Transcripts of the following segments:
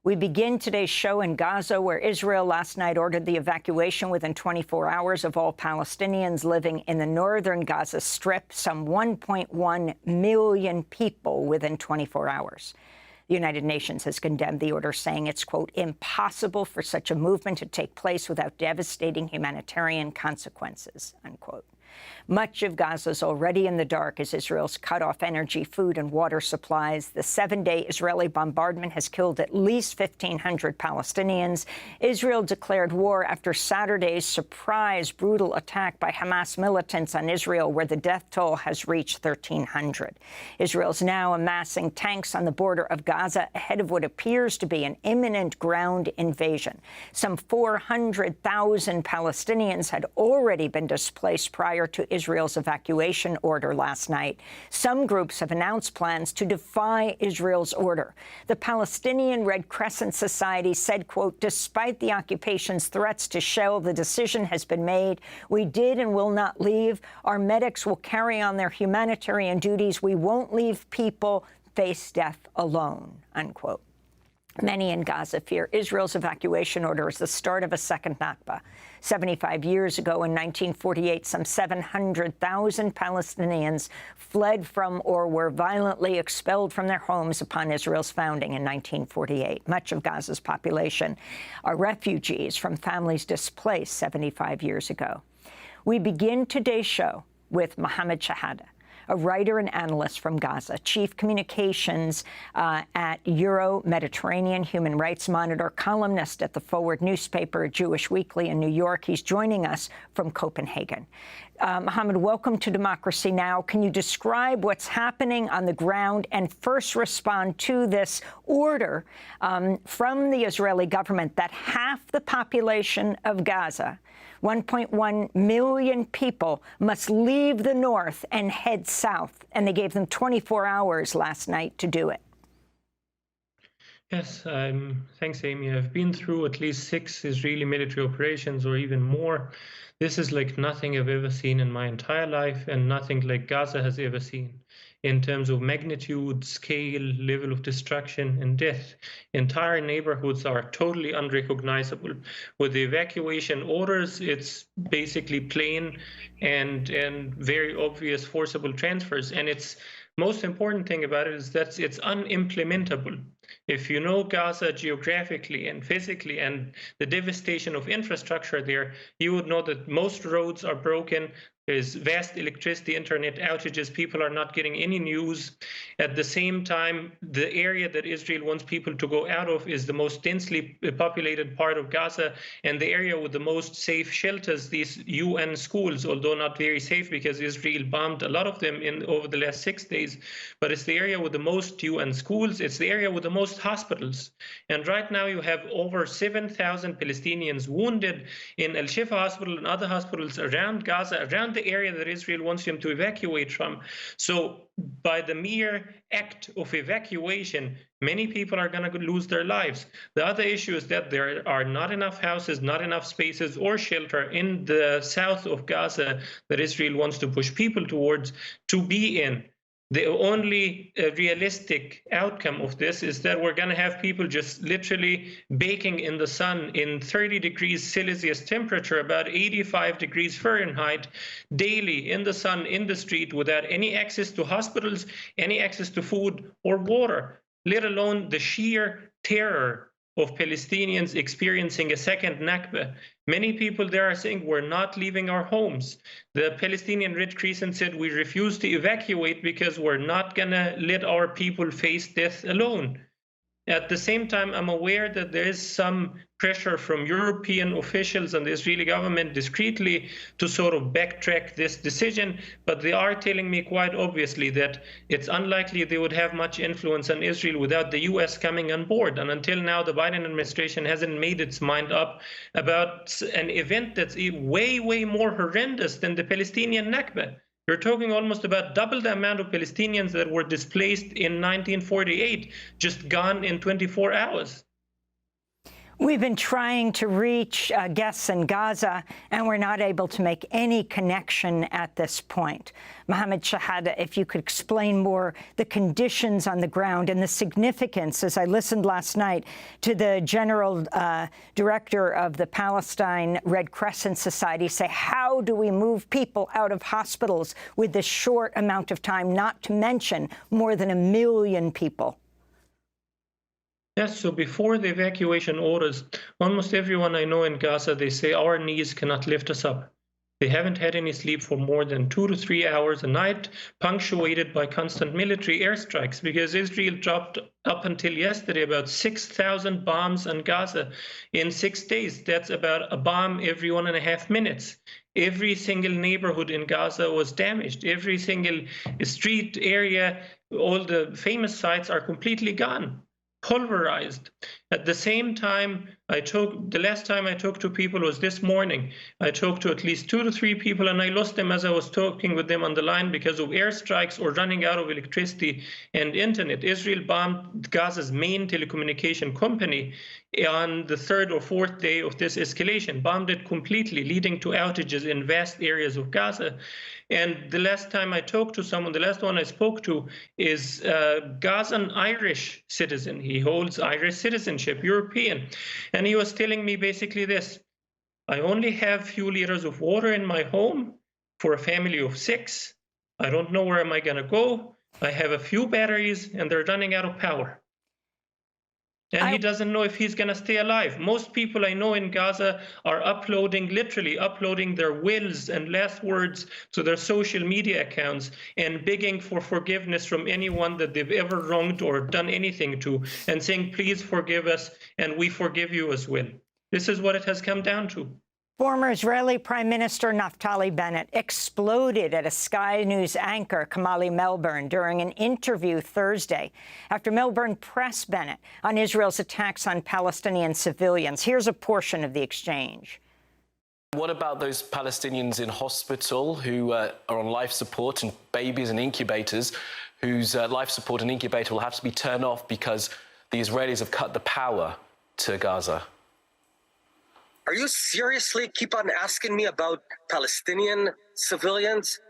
We begin today's show in Gaza, where Israel last night ordered the evacuation within 24 hours of all Palestinians living in the northern Gaza Strip, some 1.1 million people within 24 hours. The United Nations has condemned the order, saying it's, quote, impossible for such a movement to take place without devastating humanitarian consequences, unquote. Much of Gaza is already in the dark as Israel's cut off energy, food and water supplies. The 7-day Israeli bombardment has killed at least 1,500 Palestinians. Israel declared war after Saturday's surprise brutal attack by Hamas militants on Israel, where the death toll has reached 1,300. Israel's now amassing tanks on the border of Gaza ahead of what appears to be an imminent ground invasion. Some 400,000 Palestinians had already been displaced prior to Israel's evacuation order last night. Some groups have announced plans to defy Israel's order. The Palestinian Red Crescent Society said, quote, despite the occupation's threats to shell, the decision has been made. We did and will not leave. Our medics will carry on their humanitarian duties. We won't leave people face death alone, unquote. Many in Gaza fear Israel's evacuation order is the start of a second Nakba. 75 years ago, in 1948, some 700,000 Palestinians fled from or were violently expelled from their homes upon Israel's founding in 1948. Much of Gaza's population are refugees from families displaced 75 years ago. We begin today's show with Mohammed Shahada, a writer and analyst from Gaza, chief communications at Euro-Mediterranean Human Rights Monitor, columnist at the Forward newspaper, Jewish Weekly in New York. He's joining us from Copenhagen. Mohammed, welcome to Democracy Now! Can you describe what's happening on the ground and first respond to this order from the Israeli government that half the population of Gaza, 1.1 million people, must leave the north and head south, and they gave them 24 hours last night to do it? Yes, thanks, Amy. I've been through at least 6 Israeli military operations or even more. This is like nothing I've ever seen in my entire life, and nothing like Gaza has ever seen in terms of magnitude, scale, level of destruction and death. Entire neighborhoods are totally unrecognizable. With the evacuation orders, it's basically plain and very obvious forcible transfers. And its most important thing about it is that it's unimplementable. If you know Gaza geographically and physically and the devastation of infrastructure there, you would know that most roads are broken. There's vast electricity, internet outages. People are not getting any news. At the same time, the area that Israel wants people to go out of is the most densely populated part of Gaza, and the area with the most safe shelters, these UN schools, although not very safe because Israel bombed a lot of them over the last 6 days. But it's the area with the most UN schools. It's the area with the most hospitals. And right now you have over 7,000 Palestinians wounded in Al-Shifa hospital and other hospitals around Gaza, around the area that Israel wants them to evacuate from. So by the mere act of evacuation, many people are going to lose their lives. The other issue is that there are not enough houses, not enough spaces or shelter in the south of Gaza that Israel wants to push people towards to be in. The only realistic outcome of this is that we're going to have people just literally baking in the sun in 30 degrees Celsius temperature, about 85 degrees Fahrenheit, daily in the sun, in the street, without any access to hospitals, any access to food or water, let alone the sheer terror of Palestinians experiencing a second Nakba. Many people there are saying we're not leaving our homes. The Palestinian Red Crescent said we refuse to evacuate because we're not going to let our people face death alone. At the same time, I'm aware that there is some pressure from European officials and the Israeli government discreetly to sort of backtrack this decision, but they are telling me quite obviously that it's unlikely they would have much influence on Israel without the US coming on board. And until now, the Biden administration hasn't made its mind up about an event that's way, way more horrendous than the Palestinian Nakba. You're talking almost about double the amount of Palestinians that were displaced in 1948, just gone in 24 hours. We've been trying to reach guests in Gaza, and we're not able to make any connection at this point. Mohammed Shahada, if you could explain more the conditions on the ground and the significance, as I listened last night to the general director of the Palestine Red Crescent Society say, how do we move people out of hospitals with this short amount of time, not to mention more than 1 million people? Yes, so before the evacuation orders, almost everyone I know in Gaza, they say our knees cannot lift us up. They haven't had any sleep for more than 2 to 3 hours a night, punctuated by constant military airstrikes, because Israel dropped up until yesterday about 6,000 bombs on Gaza in 6 days. That's about a bomb every 1.5 minutes. Every single neighborhood in Gaza was damaged. Every single street area, all the famous sites are completely gone, pulverized. At the same time, the last time I talked to people was this morning. I talked to at least 2 to 3 people, and I lost them as I was talking with them on the line because of airstrikes or running out of electricity and internet. Israel bombed Gaza's main telecommunication company on the 3rd or 4th day of this escalation, bombed it completely, leading to outages in vast areas of Gaza. And the last time I talked to someone, the last one I spoke to is a Gazan Irish citizen. He holds Irish citizenship, European. And he was telling me basically this: I only have few liters of water in my home for a family of 6. I don't know where am I going to go. I have a few batteries and they're running out of power. And he doesn't know if he's going to stay alive. Most people I know in Gaza are literally uploading their wills and last words to their social media accounts and begging for forgiveness from anyone that they've ever wronged or done anything to, and saying, please forgive us and we forgive you as well. This is what it has come down to. Former Israeli Prime Minister Naftali Bennett exploded at a Sky News anchor, Kamali Melbourne, during an interview Thursday after Melbourne pressed Bennett on Israel's attacks on Palestinian civilians. Here's a portion of the exchange. What about those Palestinians in hospital who are on life support, and babies and incubators whose life support and incubator will have to be turned off because the Israelis have cut the power to Gaza? Are you seriously keep on asking me about Palestinian civilians?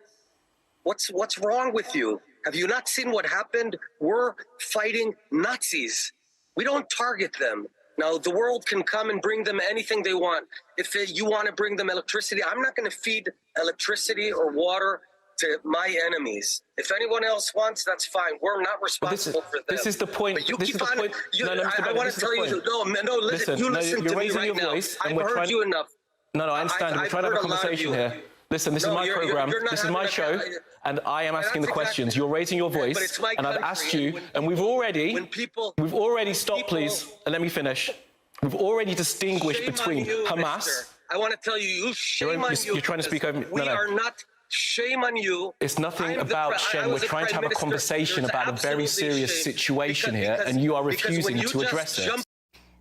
What's wrong with you? Have you not seen what happened? We're fighting Nazis. We don't target them. Now, the world can come and bring them anything they want. If you want to bring them electricity, I'm not going to feed electricity or water to my enemies. If anyone else wants, that's fine. We're not responsible for them. This is the point. But you this keep is the on. point. I want to tell you. No. Listen. You listen to me right now. I've heard you enough. No, I understand. We're trying to have a conversation here. Listen, this is my program. This is my show, and I am asking the questions. You're raising your voice, and I've asked you, and we've already stopped. Please, and let me finish. We've already distinguished between Hamas. I want to tell you, shame on you. You're trying to speak over me. We are not. Shame on you. It's nothing about shame. We're trying to have a conversation about a very serious situation here, and you are refusing to address it.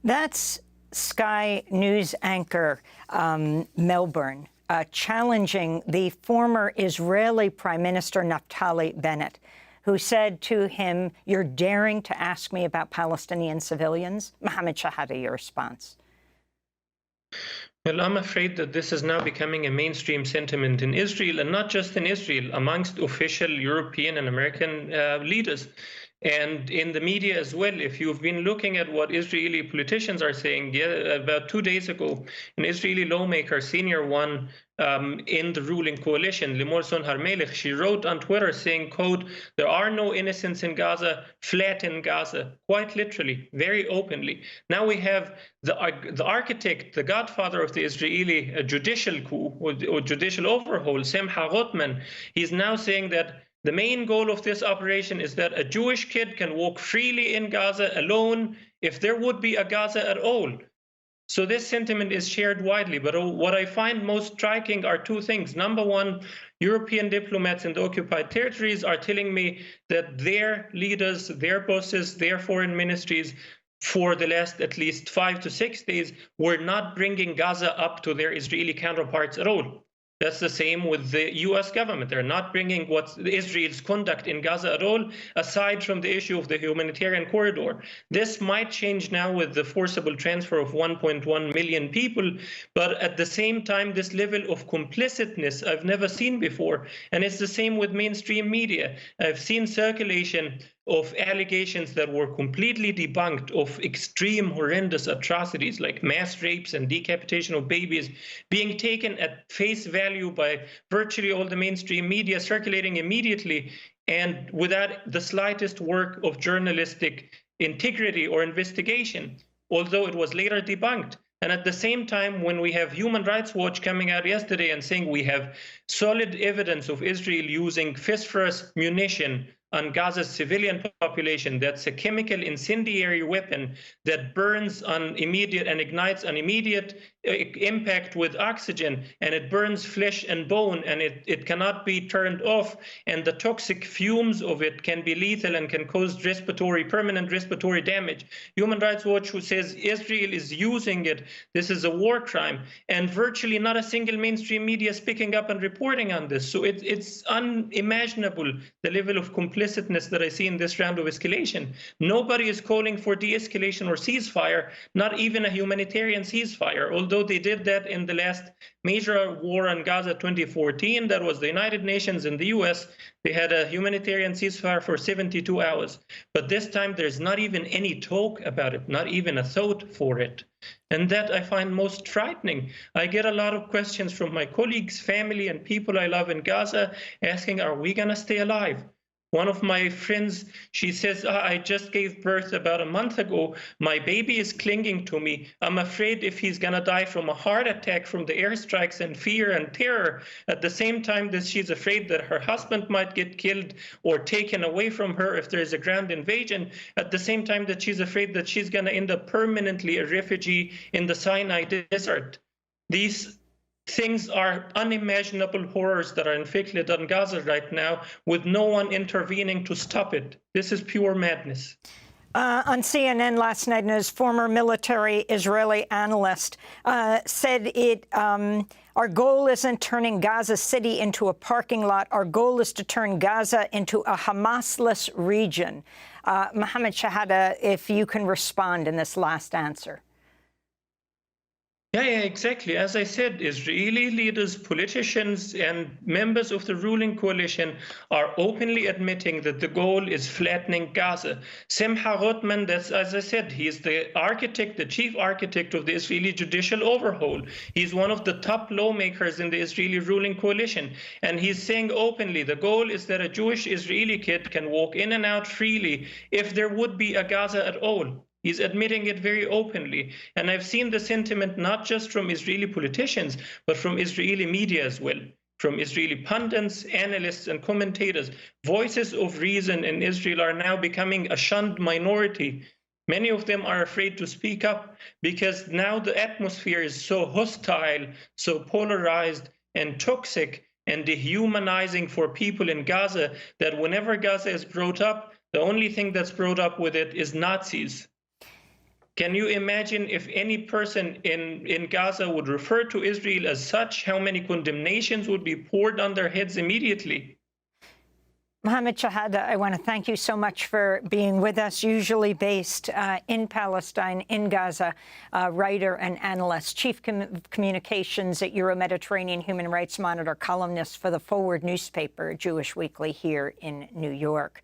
That's Sky News anchor Melbourne challenging the former Israeli Prime Minister Naftali Bennett, who said to him, "You're daring to ask me about Palestinian civilians?" Mohammed Shahada, your response. Well, I'm afraid that this is now becoming a mainstream sentiment in Israel, and not just in Israel, amongst official European and American leaders. And in the media as well. If you've been looking at what Israeli politicians are saying, about 2 days ago, an Israeli lawmaker, senior one in the ruling coalition, Limor Son-Harmelech, she wrote on Twitter saying, quote, "There are no innocents in Gaza, flatten Gaza," quite literally, very openly. Now we have the architect, the godfather of the Israeli judicial coup or judicial overhaul, Simcha Rotman. He's now saying that the main goal of this operation is that a Jewish kid can walk freely in Gaza alone if there would be a Gaza at all. So this sentiment is shared widely. But what I find most striking are 2 things. Number one, European diplomats in the occupied territories are telling me that their leaders, their bosses, their foreign ministries for the last at least 5 to 6 days were not bringing Gaza up to their Israeli counterparts at all. That's the same with the US government. They're not bringing what's Israel's conduct in Gaza at all, aside from the issue of the humanitarian corridor. This might change now with the forcible transfer of 1.1 million people, but at the same time, this level of complicitness I've never seen before. And it's the same with mainstream media. I've seen circulation of allegations that were completely debunked of extreme, horrendous atrocities like mass rapes and decapitation of babies being taken at face value by virtually all the mainstream media, circulating immediately and without the slightest work of journalistic integrity or investigation, although it was later debunked. And at the same time, when we have Human Rights Watch coming out yesterday and saying we have solid evidence of Israel using phosphorus munition on Gaza's civilian population, that's a chemical incendiary weapon that burns on immediate and ignites on immediate impact with oxygen, and it burns flesh and bone, and it cannot be turned off, and the toxic fumes of it can be lethal and can cause permanent respiratory damage. Human Rights Watch who says Israel is using it, this is a war crime, and virtually not a single mainstream media is picking up and reporting on this. So it's unimaginable the level of complicitness that I see in this round of escalation. Nobody is calling for de-escalation or ceasefire, not even a humanitarian ceasefire, although they did that in the last major war on Gaza 2014. That was the United Nations and the US. They had a humanitarian ceasefire for 72 hours. But this time there's not even any talk about it, not even a thought for it. And that I find most frightening. I get a lot of questions from my colleagues, family, and people I love in Gaza asking, are we gonna stay alive? One of my friends, she says, I just gave birth about a month ago. My baby is clinging to me. I'm afraid if he's going to die from a heart attack from the airstrikes and fear and terror. At the same time that she's afraid that her husband might get killed or taken away from her if there is a ground invasion. At the same time that she's afraid that she's going to end up permanently a refugee in the Sinai desert. These things are unimaginable horrors that are inflicted on Gaza right now with no one intervening to stop it. This is pure madness. On CNN last night, his former military Israeli analyst said our goal isn't turning Gaza City into a parking lot. Our goal is to turn Gaza into a Hamas-less region. Mohammed Shahada, if you can respond in this last answer. Yeah, exactly. As I said, Israeli leaders, politicians, and members of the ruling coalition are openly admitting that the goal is flattening Gaza. Simcha Rotman, that's, as I said, he's the architect, the chief architect of the Israeli judicial overhaul. He's one of the top lawmakers in the Israeli ruling coalition. And he's saying openly, the goal is that a Jewish Israeli kid can walk in and out freely if there would be a Gaza at all. He's admitting it very openly. And I've seen the sentiment not just from Israeli politicians, but from Israeli media as well, from Israeli pundits, analysts, and commentators. Voices of reason in Israel are now becoming a shunned minority. Many of them are afraid to speak up because now the atmosphere is so hostile, so polarized and toxic and dehumanizing for people in Gaza that whenever Gaza is brought up, the only thing that's brought up with it is Nazis. Can you imagine if any person in Gaza would refer to Israel as such, how many condemnations would be poured on their heads immediately? Mohammed Shahada, I want to thank you so much for being with us, usually based in Palestine, in Gaza, writer and analyst, chief communications at Euro-Mediterranean Human Rights Monitor, columnist for the Forward newspaper, Jewish Weekly here in New York.